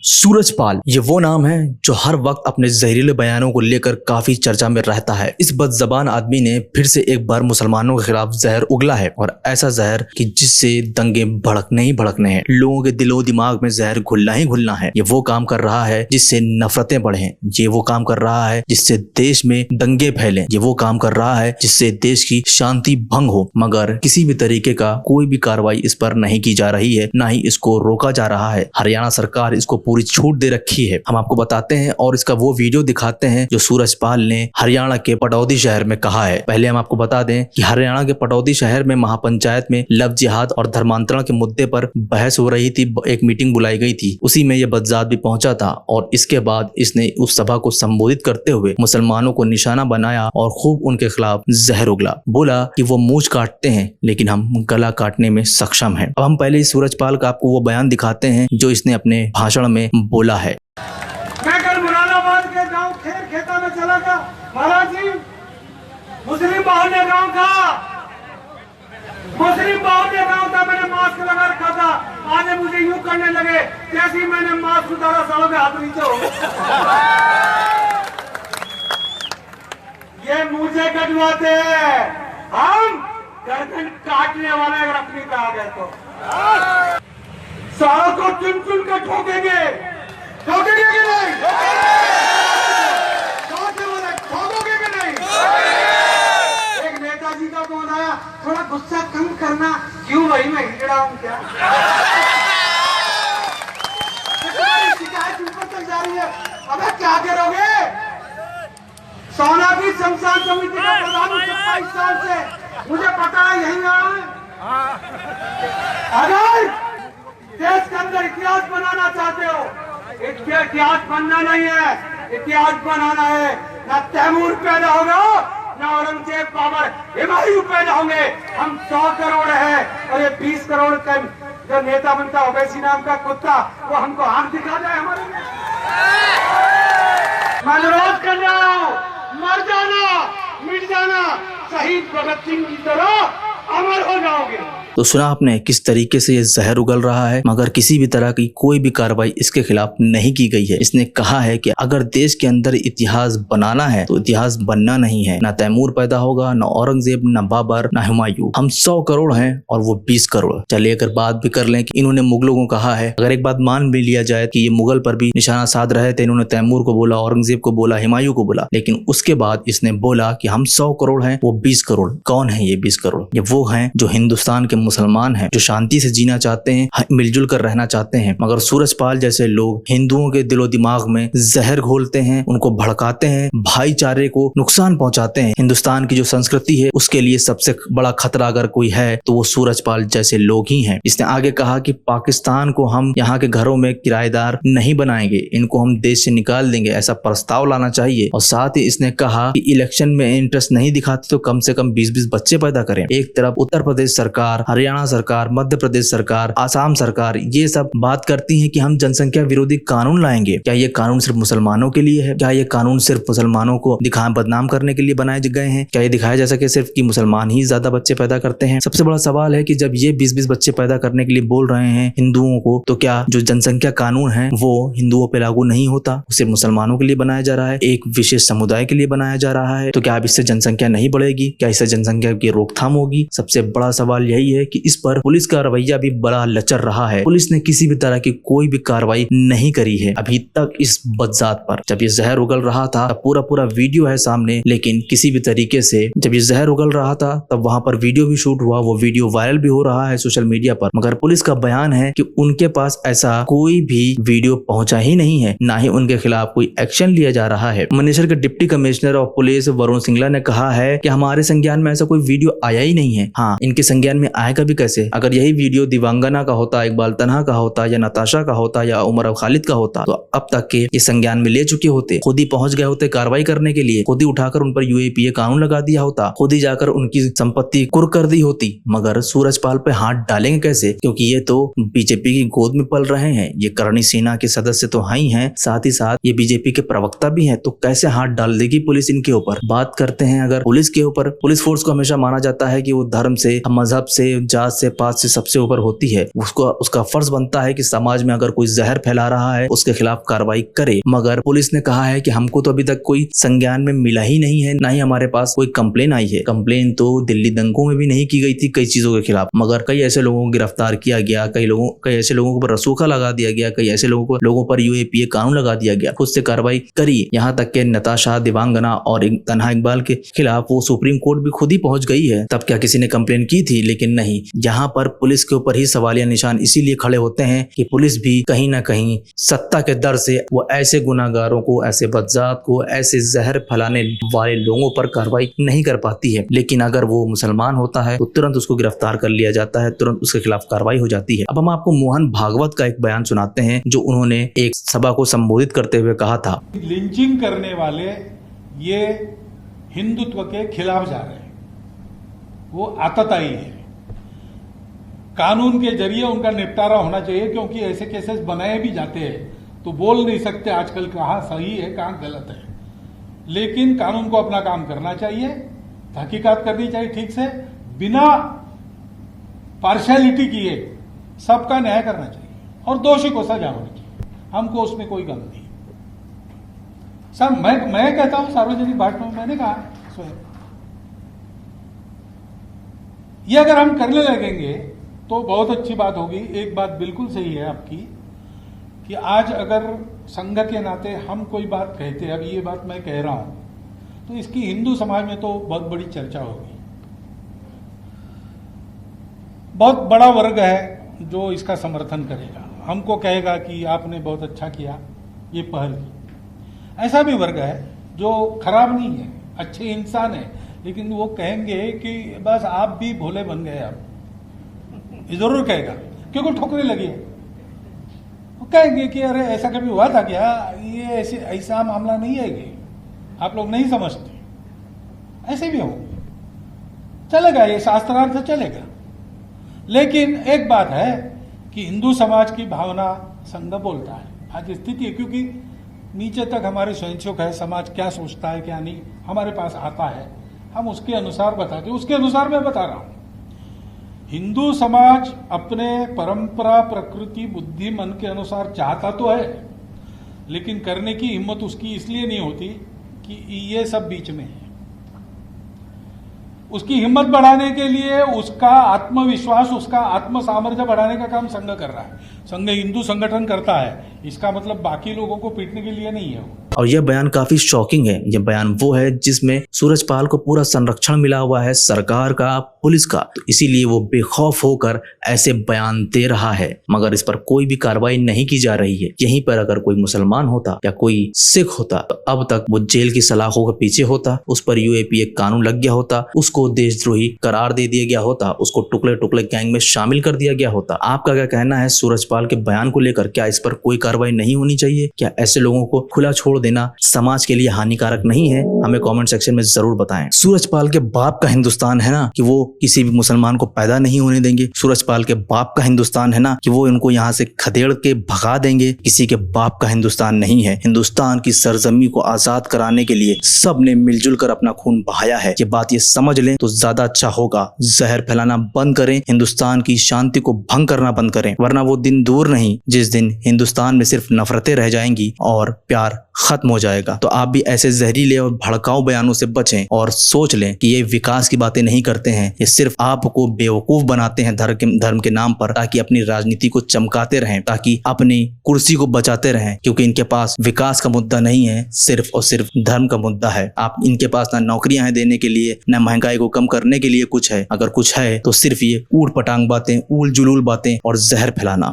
सूरजपाल ये वो नाम है जो हर वक्त अपने जहरीले बयानों को लेकर काफी चर्चा में रहता है। इस बदजबान आदमी ने फिर से एक बार मुसलमानों के खिलाफ जहर उगला है और ऐसा जहर कि जिससे दंगे भड़कने ही भड़कने हैं, लोगों के दिलो दिमाग में जहर घुलना ही घुलना है। ये वो काम कर रहा है जिससे नफरतें बढ़े, ये वो काम कर रहा है जिससे देश में दंगे फैले, ये वो काम कर रहा है जिससे देश की शांति भंग हो, मगर किसी भी तरीके का कोई भी कार्रवाई इस पर नहीं की जा रही है, ना ही इसको रोका जा रहा है। हरियाणा सरकार इसको पूरी छूट दे रखी है। हम आपको बताते हैं और इसका वो वीडियो दिखाते हैं जो सूरजपाल ने हरियाणा के पटौदी शहर में कहा है। पहले हम आपको बता दें कि हरियाणा के पटौदी शहर में महापंचायत में लव जिहाद और धर्मांतरण के मुद्दे पर बहस हो रही थी। एक मीटिंग बुलाई गई थी, उसी में यह बदजात भी पहुंचा था और इसके बाद इसने उस सभा को संबोधित करते हुए मुसलमानों को निशाना बनाया और खूब उनके खिलाफ जहर उगला। बोला कि वो मूंछ काटते हैं लेकिन हम गला काटने में सक्षम हैं। अब हम पहले सूरजपाल का आपको वो बयान दिखाते हैं जो इसने अपने भाषण में बोला है। मैं कल मुरादाबाद के गांव खेता में चला था, महाराज जी मुस्लिम बाहुल्य गांव था, मैंने मास्क लगा रखा था। आज मुझे यूं करने लगे जैसे ही मैंने मास्क उतारा सालों में हाथ नीचे हो ये मुझे कटवाते हैं, हम गर्दन काटने वाले अगर अपनी पे आ गए तो सालों को चुन चुन कर ठोकेंगे कि नहीं? ठोकोगे कि नहीं? एक नेताजी का फोन आया, थोड़ा गुस्सा कम करना। क्यों भाई, मैं हिजड़ा हूं क्या? शिकायत ऊपर तक जा रही है। अबे क्या करोगे? सोनादी शमशान समिति का प्रधान 27 साल से मुझे पता है यही है। अगर देश के अंदर इतिहास बनाना चाहते हो, इतिहास बनना नहीं है, इतिहास बनाना है। ना तैमूर पैदा होगा, ना औरंगजेब, बाबर, हुमायूं पैदा होंगे। हम 100 करोड़ है और ये 20 करोड़ का जो नेता बनता है ओवैसी नाम का कुत्ता, वो हमको आंख दिखा जाए हमारे में। मैं अनुरोध कर रहा हूं, मर जाना, मिट जाना, शहीद भगत सिंह की तरह अमर हो जाओगे। तो सुना आपने किस तरीके से ये जहर उगल रहा है, मगर किसी भी तरह की कोई भी कार्रवाई इसके खिलाफ नहीं की गई है। इसने कहा है कि अगर देश के अंदर इतिहास बनाना है तो इतिहास बनना नहीं है। ना तैमूर पैदा होगा, ना औरंगजेब, ना बाबर, ना हुमायूं। हम 100 करोड़ हैं और वो 20 करोड़। चलिए अगर बात भी कर लें कि इन्होंने मुगलों को कहा है, अगर एक बात मान भी लिया जाए कि ये मुगल पर भी निशाना साध रहे थे, इन्होंने तैमूर को बोला, औरंगजेब को बोला, हुमायूं को बोला, लेकिन उसके बाद इसने बोला कि हम 100 करोड़ हैं, वो 20 करोड़। कौन है ये 20 करोड़? ये वो हैं जो हिंदुस्तान के मुसलमान हैं, जो शांति से जीना चाहते हैं, मिलजुल कर रहना चाहते हैं। मगर सूरजपाल जैसे लोग हिंदुओं के दिलो दिमाग में जहर घोलते हैं, उनको भड़काते हैं, भाईचारे को नुकसान पहुंचाते हैं। हिंदुस्तान की जो संस्कृति है उसके लिए सबसे बड़ा खतरा अगर कोई है तो वो सूरजपाल जैसे लोग ही हैं। इसने आगे कहा कि पाकिस्तान को हम यहाँ के घरों में किराएदार नहीं बनाएंगे, इनको हम देश से निकाल देंगे, ऐसा प्रस्ताव लाना चाहिए। और साथ ही इसने कहा कि इलेक्शन में इंटरेस्ट नहीं दिखाते तो कम से कम 20-20 बच्चे पैदा करें। एक तरफ उत्तर प्रदेश सरकार, हरियाणा सरकार, मध्य प्रदेश सरकार, आसाम सरकार ये सब बात करती हैं कि हम जनसंख्या विरोधी कानून लाएंगे। क्या ये कानून सिर्फ मुसलमानों के लिए है? क्या ये कानून सिर्फ मुसलमानों को बदनाम करने के लिए बनाए गए हैं? क्या ये दिखाया जा सके सिर्फ कि मुसलमान ही ज्यादा बच्चे पैदा करते हैं? सबसे बड़ा सवाल है कि जब ये 20-20 बच्चे पैदा करने के लिए बोल रहे हैं हिंदुओं को, तो क्या जो जनसंख्या कानून है वो हिंदुओं पे लागू नहीं होता? उसे मुसलमानों के लिए बनाया जा रहा है, एक विशेष समुदाय के लिए बनाया जा रहा है। तो क्या अब इससे जनसंख्या नहीं बढ़ेगी? क्या इससे जनसंख्या की रोकथाम होगी? सबसे बड़ा सवाल यही है कि इस पर पुलिस का रवैया भी बड़ा लचर रहा है। पुलिस ने किसी भी तरह की कोई भी कार्रवाई नहीं करी है अभी तक इस बदजात पर। जब ये जहर उगल रहा था तब पूरा वीडियो है सामने, लेकिन किसी भी तरीके से जब ये जहर उगल रहा था तब वहां पर वीडियो भी शूट हुआ, वो वीडियो वायरल भी हो रहा है सोशल मीडिया पर। मगर पुलिस का बयान है कि उनके पास ऐसा कोई भी वीडियो पहुंचा ही नहीं है, ना ही उनके खिलाफ कोई एक्शन लिया जा रहा है। मनेसर के deputy commissioner of police Varun Singla ने कहा है कि हमारे संज्ञान में ऐसा कोई वीडियो आया ही नहीं है। हाँ, इनके संज्ञान में आएगा भी कैसे? अगर यही वीडियो दिवांगना का होता, इकबाल तन्हा का होता, या नताशा का होता, या उमर खालिद का होता, तो अब तक के ये संज्ञान में ले चुके होते, खुद ही पहुंच गए होते कार्रवाई करने के लिए, खुद ही उठाकर उन पर यूएपीए कानून लगा दिया होता, खुद ही जाकर उनकी संपत्ति कुर्क कर दी होती। मगर सूरजपाल पे हाथ डालेंगे कैसे? क्योंकि ये तो बीजेपी की गोद में पल रहे हैं, ये करणी सेना के सदस्य तो हैं ही हैं, साथ ही साथ ये बीजेपी के प्रवक्ता भी हैं, तो कैसे हाथ डाल देगी पुलिस इनके ऊपर? बात करते हैं अगर पुलिस के ऊपर, पुलिस फोर्स को हमेशा माना जाता है कि वो धर्म से, मजहब से, जात से पात से सबसे ऊपर होती है, उसका फर्ज बनता है कि समाज में अगर कोई जहर फैला रहा है उसके खिलाफ कार्रवाई करे। मगर पुलिस ने कहा है कि हमको तो अभी तक कोई संज्ञान में मिला ही नहीं है, ना ही हमारे पास कोई कंप्लेन आई है। कंप्लेन तो दिल्ली दंगों में भी नहीं की गई थी कई चीजों के खिलाफ, मगर कई ऐसे लोगों को गिरफ्तार किया गया, कई ऐसे लोगों पर रसूखा लगा दिया गया, कई ऐसे लोगों पर यूएपीए कानून लगा दिया गया, खुद से कार्रवाई करी। यहाँ तक के नताशा दिवांगना और तन्हा इकबाल के खिलाफ वो सुप्रीम कोर्ट भी खुद ही पहुंच गई है। तब क्या किसी ने कंप्लेन की थी? लेकिन नहीं। यहाँ पर पुलिस के ऊपर ही सवालिया निशान इसीलिए खड़े होते हैं कि पुलिस भी कहीं ना कहीं सत्ता के डर से वो ऐसे गुनाहगारों को, ऐसे बदजात को, ऐसे जहर फैलाने वाले लोगों पर कार्रवाई नहीं कर पाती है। लेकिन अगर वो मुसलमान होता है तो तुरंत उसको गिरफ्तार कर लिया जाता है, तुरंत उसके खिलाफ कार्रवाई हो जाती है। अब हम आपको मोहन भागवत का एक बयान सुनाते हैं जो उन्होंने एक सभा को संबोधित करते हुए कहा था। लिंचिंग करने वाले ये हिंदुत्व के खिलाफ जा रहे हैं, वो आतताई है। कानून के जरिए उनका निपटारा होना चाहिए, क्योंकि ऐसे केसेस बनाए भी जाते हैं तो बोल नहीं सकते आजकल कहाँ सही है कहाँ गलत है। लेकिन कानून को अपना काम करना चाहिए, तहकीकात करनी चाहिए ठीक से, बिना पार्शियलिटी किए सबका न्याय करना चाहिए और दोषी को सजा होनी चाहिए। हमको उसमें कोई गम नहीं। सर मैं कहता हूं सार्वजनिक भाषण में मैंने कहा स्वयं, ये अगर हम करने लगेंगे तो बहुत अच्छी बात होगी। एक बात बिल्कुल सही है आपकी कि आज अगर संघ के नाते हम कोई बात कहते हैं, अब ये बात मैं कह रहा हूं तो इसकी हिंदू समाज में तो बहुत बड़ी चर्चा होगी। बहुत बड़ा वर्ग है जो इसका समर्थन करेगा, हमको कहेगा कि आपने बहुत अच्छा किया, ये पहल की। ऐसा भी वर्ग है जो खराब नहीं है, अच्छे इंसान है, लेकिन वो कहेंगे कि बस आप भी भोले बन गए। आप ये जरूर कहेगा क्योंकि ठोकरे लगी है। वो कहेंगे कि अरे ऐसा कभी हुआ था क्या, ये ऐसा मामला नहीं है, ये आप लोग नहीं समझते। ऐसे भी होंगे, चलेगा, ये शास्त्रार्थ चलेगा। लेकिन एक बात है कि हिंदू समाज की भावना संघ बोलता है, आज स्थिति है, क्योंकि नीचे तक हमारे स्वयंसेवक है, समाज क्या सोचता है क्या नहीं हमारे पास आता है, हम उसके अनुसार बताते हैं। उसके अनुसार मैं बता रहा हूं, हिंदू समाज अपने परंपरा, प्रकृति, बुद्धि, मन के अनुसार चाहता तो है, लेकिन करने की हिम्मत उसकी इसलिए नहीं होती कि ये सब बीच में है। उसकी हिम्मत बढ़ाने के लिए उसका आत्मविश्वास, उसका आत्म सामर्थ्य बढ़ाने का काम संघ कर रहा है। संघ हिंदू संगठन करता है, इसका मतलब बाकी लोगों को पीटने के लिए नहीं है वो। और यह बयान काफी शॉकिंग है। यह बयान वो है जिसमें सूरजपाल को पूरा संरक्षण मिला हुआ है सरकार का, पुलिस का, तो इसीलिए वो बेखौफ होकर ऐसे बयान दे रहा है, मगर इस पर कोई भी कार्रवाई नहीं की जा रही है। यहीं पर अगर कोई मुसलमान होता या कोई सिख होता तो अब तक वो जेल की सलाखों के पीछे होता, उस पर यूएपीए कानून लग गया होता, उसको देशद्रोही करार दे दिया गया होता, उसको टुकड़े टुकड़े गैंग में शामिल कर दिया गया होता। आपका क्या कहना है सूरजपाल के बयान को लेकर? क्या इस पर कोई कार्रवाई नहीं होनी चाहिए? क्या ऐसे लोगों को खुला छोड़ देना समाज के लिए हानिकारक नहीं है? हमें कमेंट सेक्शन में जरूर बताएं। सूरजपाल के बाप का हिंदुस्तान है ना कि वो किसी भी मुसलमान को पैदा नहीं होने देंगे। सूरजपाल के बाप का हिंदुस्तान है ना कि वो इनको यहाँ से खदेड़ के भगा देंगे। किसी के बाप का हिंदुस्तान नहीं है। हिंदुस्तान की सरजमी को आजाद कराने के लिए सब ने मिलजुल कर अपना खून बहाया है। ये बात ये समझ लें तो ज्यादा अच्छा होगा। जहर फैलाना बंद करें, हिंदुस्तान की शांति को भंग करना बंद करें, वरना वो दिन दूर नहीं जिस दिन हिंदुस्तान में सिर्फ नफरतें रह जाएंगी और प्यार खत्म हो जाएगा। तो आप भी ऐसे जहरीले और भड़काऊ बयानों से बचें और सोच लें कि ये विकास की बातें नहीं करते हैं, ये सिर्फ आपको बेवकूफ बनाते हैं धर्म के नाम पर, ताकि अपनी राजनीति को चमकाते रहें, ताकि अपनी कुर्सी को बचाते रहें, क्योंकि इनके पास विकास का मुद्दा नहीं है, सिर्फ और सिर्फ धर्म का मुद्दा है। आप इनके पास ना नौकरियां हैं देने के लिए, ना महंगाई को कम करने के लिए कुछ है। अगर कुछ है तो सिर्फ ये ऊट पटांग बातें, ऊल जुलूल बातें और जहर फैलाना।